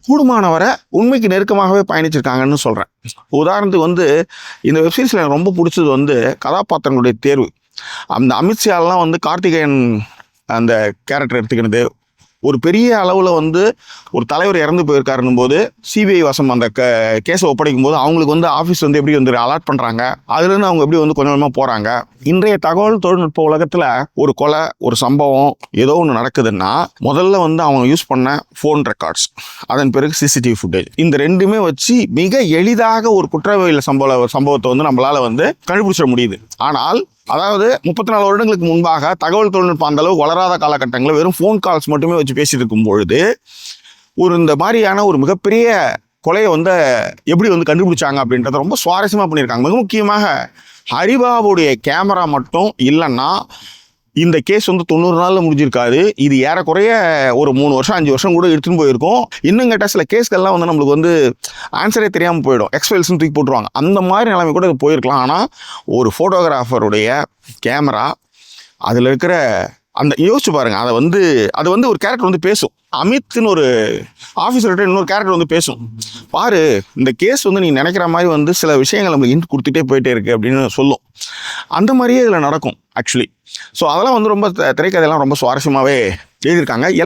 கூடுமானவரை உண்மைக்கு நெருக்கமாகவே பயணிச்சிருக்காங்கன்னு சொல்கிறேன். உதாரணத்துக்கு வந்து இந்த வெப்சீரிஸில் எனக்கு ரொம்ப பிடிச்சது வந்து கதாபாத்திரங்களுடைய தேர்வு. அந்த அமித்ஷாலாம் வந்து கார்த்திகேயன் அந்த கேரக்டர் எடுத்துக்கினது, ஒரு பெரிய அளவில் வந்து ஒரு தலைவர் இறந்து போயிருக்காருன்னும் போது சிபிஐ வசம் அந்த கேஸை ஒப்படைக்கும் போது அவங்களுக்கு வந்து ஆஃபீஸ் வந்து எப்படி வந்து அலாட் பண்ணுறாங்க, அதுலேருந்து அவங்க எப்படி வந்து கொஞ்சம் கொஞ்சமாக போகிறாங்க. இன்றைய தகவல் தொழில்நுட்ப உலகத்தில் ஒரு கொலை, ஒரு சம்பவம் ஏதோ ஒன்று நடக்குதுன்னா முதல்ல வந்து அவங்க யூஸ் பண்ண ஃபோன் ரெக்கார்ட்ஸ், அதன் பிறகு சிசிடிவி ஃபுட்டேஜ், இந்த ரெண்டுமே வச்சு மிக எளிதாக ஒரு குற்றவியல் சம்பவத்தை வந்து நம்மளால் வந்து கண்டுபிடிச்சிட முடியுது. ஆனால் அதாவது 34 வருடங்களுக்கு முன்பாக தகவல் தொழில்நுட்பம் அந்த அளவுக்கு வளராத காலகட்டங்களில் வெறும் ஃபோன் கால்ஸ் மட்டுமே வச்சு பேசிட்டு இருக்கும் பொழுது இந்த மாதிரியான ஒரு மிகப்பெரிய கொலையை வந்து எப்படி வந்து கண்டுபிடிச்சாங்க அப்படின்றத ரொம்ப சுவாரஸ்யமாக பண்ணியிருக்காங்க. மிக முக்கியமாக ஹரிபாபுடைய கேமரா மட்டும் இல்லைன்னா இந்த கேஸ் வந்து 90 நாளில் முடிஞ்சிருக்காது. இது ஏறக்குறைய ஒரு 3 வருஷம் 5 வருஷம் கூட எடுத்துன்னு போயிருக்கும். இன்னும் கேட்டால் சில கேஸ்கள்லாம் வந்து நம்மளுக்கு வந்து ஆன்சரே தெரியாமல் போயிடும், எக்ஸ்ஃபைல்ஸ்னு தூக்கி போட்டுருவாங்க. அந்த மாதிரி நிலைமை கூட இது போயிருக்கலாம். ஆனால் ஒரு ஃபோட்டோகிராஃபருடைய கேமரா, அதில் இருக்கிற அந்த யோசிச்சு பாருங்க, அது வந்து ஒரு கேரக்டர் வந்து பேசும். அமித்னு ஒரு ஆஃபீஸர்கிட்ட இன்னொரு கேரக்டர் வந்து பேசும், பாரு இந்த கேஸ் வந்து நீ நினைக்கிற மாதிரி வந்து சில விஷயங்கள் நம்மளுக்கு இன்ட் கொடுத்துட்டே போயிட்டே இருக்கு அப்படின்னு சொல்லும். அந்த மாதிரியே இதில் நடக்கும் ஆக்சுவலி. ஸோ அதெல்லாம் வந்து ரொம்ப திரைக்கதையெல்லாம் ரொம்ப சுவாரஸ்யமாகவே எழுதியிருக்காங்க.